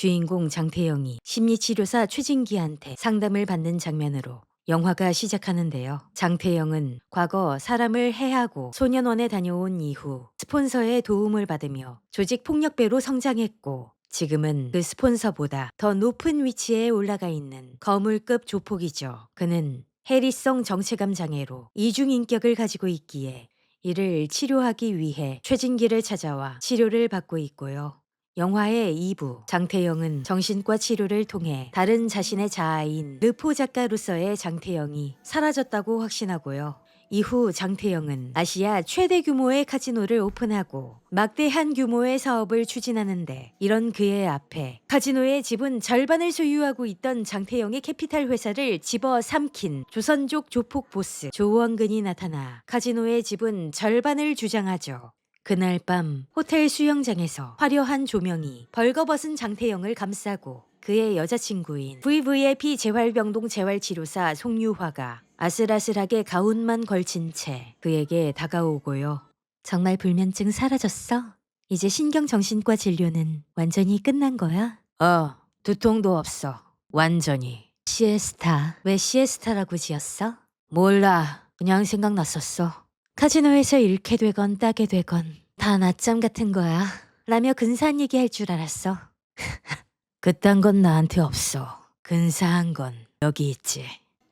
주인공 장태영이 심리치료사 최진기한테 상담을 받는 장면으로 영화가 시작하는데요. 장태영은 과거 사람을 해하고 소년원에 다녀온 이후 스폰서의 도움을 받으며 조직폭력배로 성장했고 지금은 그 스폰서보다 더 높은 위치에 올라가 있는 거물급 조폭이죠. 그는 해리성 정체감 장애로 이중인격을 가지고 있기에 이를 치료하기 위해 최진기를 찾아와 치료를 받고 있고요. 영화의 2부, 장태영은 정신과 치료를 통해 다른 자신의 자아인 르포 작가로서의 장태영이 사라졌다고 확신하고요. 이후 장태영은 아시아 최대 규모의 카지노를 오픈하고 막대한 규모의 사업을 추진하는데 이런 그의 앞에 카지노의 지분 절반을 소유하고 있던 장태영의 캐피탈 회사를 집어삼킨 조선족 조폭 보스 조원근이 나타나 카지노의 지분 절반을 주장하죠. 그날 밤 호텔 수영장에서 화려한 조명이 벌거벗은 장태영을 감싸고 그의 여자친구인 VVIP 재활병동 재활치료사 송유화가 아슬아슬하게 가운만 걸친 채 그에게 다가오고요. 정말 불면증 사라졌어? 이제 신경정신과 진료는 완전히 끝난 거야? 두통도 없어. 완전히. 시에스타. 왜 시에스타라고 지었어? 몰라. 그냥 생각났었어. 카지노에서 잃게 되건 따게 되건 다 낮잠 같은 거야. 라며 근사한 얘기 할 줄 알았어. 그딴 건 나한테 없어. 근사한 건 여기 있지.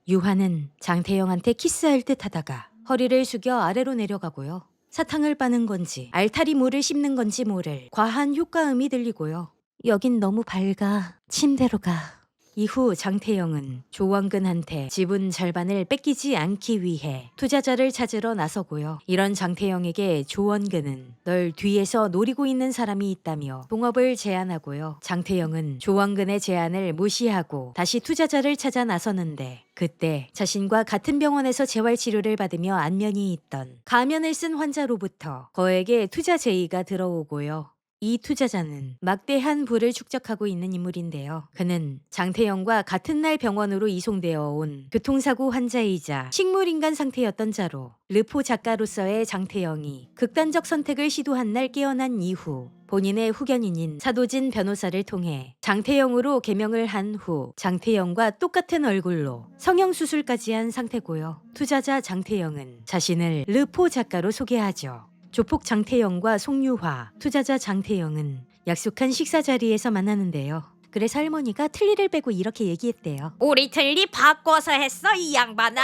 유화는 장태영한테 키스할 듯 하다가 허리를 숙여 아래로 내려가고요. 사탕을 빠는 건지 알타리물을 씹는 건지 모를 과한 효과음이 들리고요. 여긴 너무 밝아. 침대로 가. 이후 장태영은 조원근한테 지분 절반을 뺏기지 않기 위해 투자자를 찾으러 나서고요. 이런 장태영에게 조원근은 널 뒤에서 노리고 있는 사람이 있다며 동업을 제안하고요. 장태영은 조원근의 제안을 무시하고 다시 투자자를 찾아 나서는데 그때 자신과 같은 병원에서 재활치료를 받으며 안면이 있던 가면을 쓴 환자로부터 그에게 투자 제의가 들어오고요. 이 투자자는 막대한 부를 축적하고 있는 인물인데요. 그는 장태영과 같은 날 병원으로 이송되어 온 교통사고 환자이자 식물인간 상태였던 자로 르포 작가로서의 장태영이 극단적 선택을 시도한 날 깨어난 이후 본인의 후견인인 차도진 변호사를 통해 장태영으로 개명을 한 후 장태영과 똑같은 얼굴로 성형수술까지 한 상태고요. 투자자 장태영은 자신을 르포 작가로 소개하죠. 조폭 장태영과 송유화, 투자자 장태영은 약속한 식사 자리에서 만나는데요. 그래서 할머니가 틀니를 빼고 이렇게 얘기했대요. 우리 틀니 바꿔서 했어 이 양반아.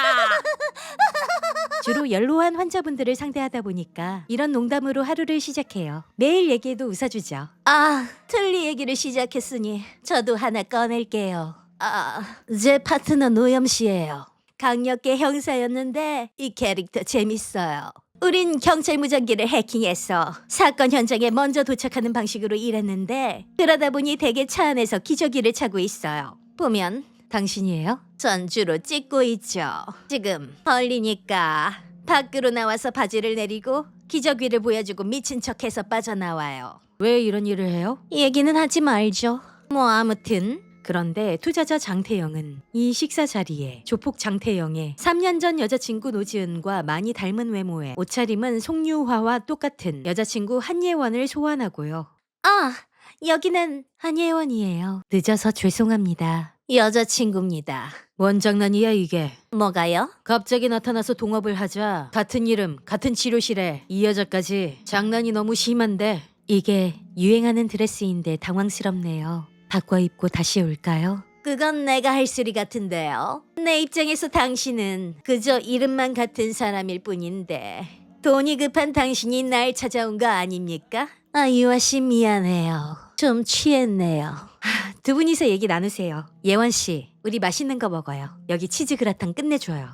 주로 연로한 환자분들을 상대하다 보니까 이런 농담으로 하루를 시작해요. 매일 얘기해도 웃어주죠. 틀니 얘기를 시작했으니 저도 하나 꺼낼게요. 제 파트너 노염 씨예요. 강력계 형사였는데 이 캐릭터 재밌어요. 우린 경찰 무전기를 해킹해서 사건 현장에 먼저 도착하는 방식으로 일했는데 그러다 보니 대개 차 안에서 기저귀를 차고 있어요. 보면 당신이에요? 전 주로 찍고 있죠. 지금 벌리니까 밖으로 나와서 바지를 내리고 기저귀를 보여주고 미친 척해서 빠져나와요. 왜 이런 일을 해요? 얘기는 하지 말죠. 뭐 아무튼 그런데 투자자 장태영은 이 식사 자리에 조폭 장태영의 3년 전 여자친구 노지은과 많이 닮은 외모에 옷차림은 송유화와 똑같은 여자친구 한예원을 소환하고요. 여기는 한예원이에요. 늦어서 죄송합니다. 여자친구입니다. 뭔 장난이야 이게. 뭐가요? 갑자기 나타나서 동업을 하자. 같은 이름, 같은 치료실에 이 여자까지. 장난이 너무 심한데. 이게 유행하는 드레스인데 당황스럽네요. 바꿔 입고 다시 올까요? 그건 내가 할 소리 같은데요. 내 입장에서 당신은 그저 이름만 같은 사람일 뿐인데 돈이 급한 당신이 날 찾아온 거 아닙니까? 유아 씨 미안해요. 좀 취했네요. 두 분이서 얘기 나누세요. 예원 씨, 우리 맛있는 거 먹어요. 여기 치즈 그라탕 끝내줘요.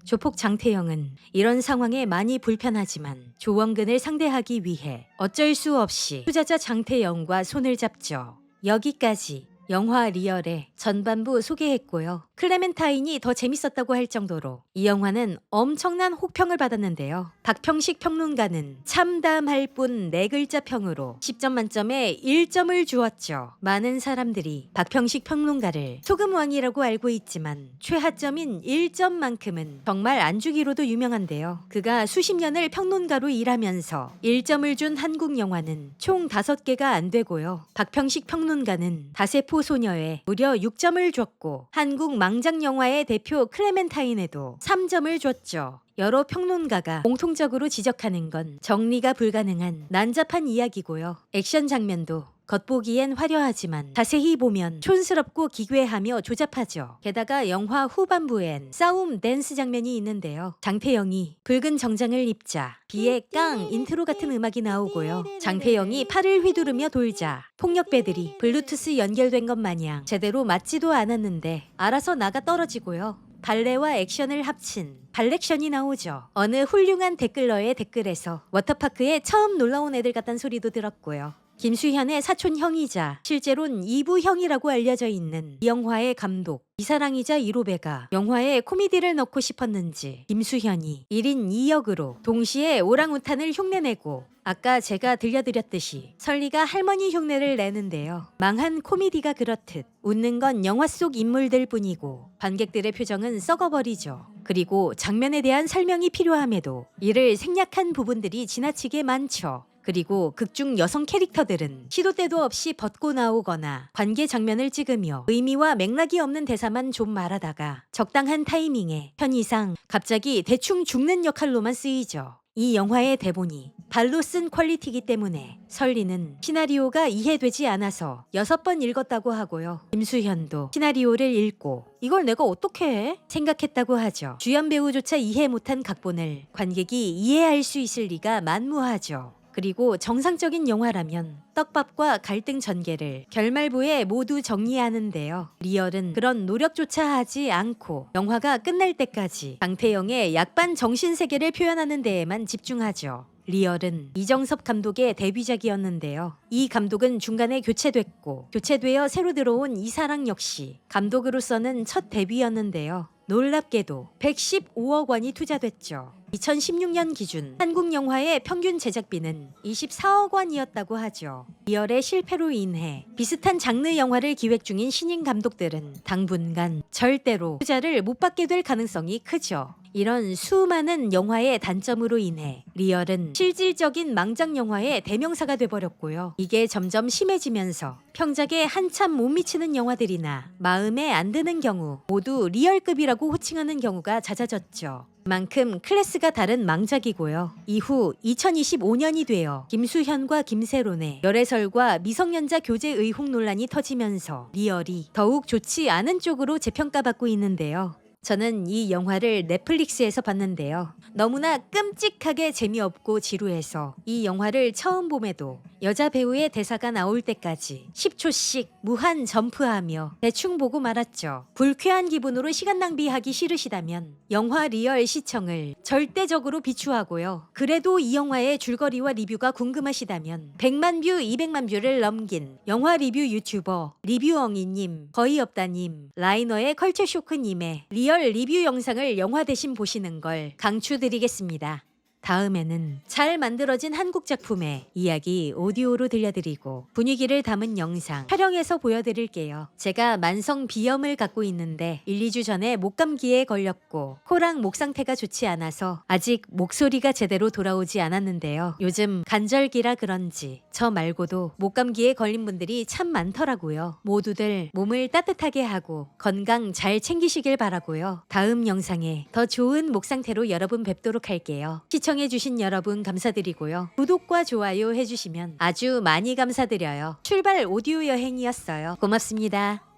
조폭 장태영은 이런 상황에 많이 불편하지만 조원근을 상대하기 위해 어쩔 수 없이 투자자 장태영과 손을 잡죠. 여기까지 영화 리얼의 전반부 소개했고요. 클레멘타인이 더 재밌었다고 할 정도로 이 영화는 엄청난 혹평을 받았는데요. 박평식 평론가는 참담할 뿐 4글자 평으로 10점 만점에 1점을 주었죠. 많은 사람들이 박평식 평론가를 소금왕이라고 알고 있지만 최하점인 1점만큼은 정말 안 주기로도 유명한데요. 그가 수십 년을 평론가로 일하면서 1점을 준 한국 영화는 총 5개가 안 되고요. 박평식 평론가는 다세포 소녀에 무려 6점을 줬고 한국 망작 영화의 대표 클레멘타인에도 3점을 줬죠. 여러 평론가가 공통적으로 지적하는 건 정리가 불가능한 난잡한 이야기고요. 액션 장면도 겉보기엔 화려하지만 자세히 보면 촌스럽고 기괴하며 조잡하죠. 게다가 영화 후반부엔 싸움 댄스 장면이 있는데요. 장태영이 붉은 정장을 입자 비의 깡 인트로 같은 음악이 나오고요. 장태영이 팔을 휘두르며 돌자 폭력배들이 블루투스 연결된 것 마냥 제대로 맞지도 않았는데 알아서 나가 떨어지고요. 발레와 액션을 합친 발렉션이 나오죠. 어느 훌륭한 댓글러의 댓글에서 워터파크에 처음 놀러온 애들 같단 소리도 들었고요. 김수현의 사촌 형이자 실제론 2부 형이라고 알려져 있는 이 영화의 감독 이사랑이자 이로베가 영화에 코미디를 넣고 싶었는지 김수현이 1인 2역으로 동시에 오랑우탄을 흉내내고 아까 제가 들려드렸듯이 설리가 할머니 흉내를 내는데요. 망한 코미디가 그렇듯 웃는 건 영화 속 인물들 뿐이고 관객들의 표정은 썩어버리죠. 그리고 장면에 대한 설명이 필요함에도 이를 생략한 부분들이 지나치게 많죠. 그리고 극중 여성 캐릭터들은 시도 때도 없이 벗고 나오거나 관계 장면을 찍으며 의미와 맥락이 없는 대사만 좀 말하다가 적당한 타이밍에 편의상 갑자기 대충 죽는 역할로만 쓰이죠. 이 영화의 대본이 발로 쓴 퀄리티이기 때문에 설리는 시나리오가 이해되지 않아서 6번 읽었다고 하고요. 김수현도 시나리오를 읽고 이걸 내가 어떻게 해? 생각했다고 하죠. 주연 배우조차 이해 못한 각본을 관객이 이해할 수 있을 리가 만무하죠. 그리고 정상적인 영화라면 떡밥과 갈등 전개를 결말부에 모두 정리하는데요. 리얼은 그런 노력조차 하지 않고 영화가 끝날 때까지 장태영의 약반 정신세계를 표현하는 데에만 집중하죠. 리얼은 이정섭 감독의 데뷔작이었는데요. 이 감독은 중간에 교체됐고 교체되어 새로 들어온 이사랑 역시 감독으로서는 첫 데뷔였는데요. 놀랍게도 115억 원이 투자됐죠. 2016년 기준 한국 영화의 평균 제작비는 24억 원이었다고 하죠. 리얼의 실패로 인해 비슷한 장르 영화를 기획 중인 신인 감독들은 당분간 절대로 투자를 못 받게 될 가능성이 크죠. 이런 수많은 영화의 단점으로 인해 리얼은 실질적인 망작 영화의 대명사가 돼버렸고요. 이게 점점 심해지면서 평작에 한참 못 미치는 영화들이나 마음에 안 드는 경우 모두 리얼급이라고 호칭하는 경우가 잦아졌죠. 그만큼 클래스가 다른 망작이고요. 이후 2025년이 되어 김수현과 김세론의 열애설과 미성년자 교제 의혹 논란이 터지면서 리얼이 더욱 좋지 않은 쪽으로 재평가받고 있는데요. 저는 이 영화를 넷플릭스에서 봤는데요. 너무나 끔찍하게 재미없고 지루해서 이 영화를 처음 봄에도 여자 배우의 대사가 나올 때까지 10초씩 무한 점프하며 대충 보고 말았죠. 불쾌한 기분으로 시간 낭비하기 싫으시다면 영화 리얼 시청을 절대적으로 비추하고요. 그래도 이 영화의 줄거리와 리뷰가 궁금하시다면 100만 뷰, 200만 뷰를 넘긴 영화 리뷰 유튜버 리뷰엉이님, 거의없다님, 라이너의 컬처쇼크님의 리얼 리뷰 영상을 영화 대신 보시는 걸 강추드리겠습니다. 다음에는 잘 만들어진 한국 작품의 이야기 오디오로 들려드리고 분위기를 담은 영상 촬영해서 보여드릴게요. 제가 만성 비염을 갖고 있는데 1, 2주 전에 목감기에 걸렸고 코랑 목 상태가 좋지 않아서 아직 목소리가 제대로 돌아오지 않았는데요. 요즘 간절기라 그런지 저 말고도 목감기에 걸린 분들이 참 많더라고요. 모두들 몸을 따뜻하게 하고 건강 잘 챙기시길 바라고요. 다음 영상에 더 좋은 목 상태로 여러분 뵙도록 할게요. 시청해주신 여러분 감사드리고요. 구독과 좋아요 해주시면 아주 많이 감사드려요. 출발 오디오 여행이었어요. 고맙습니다.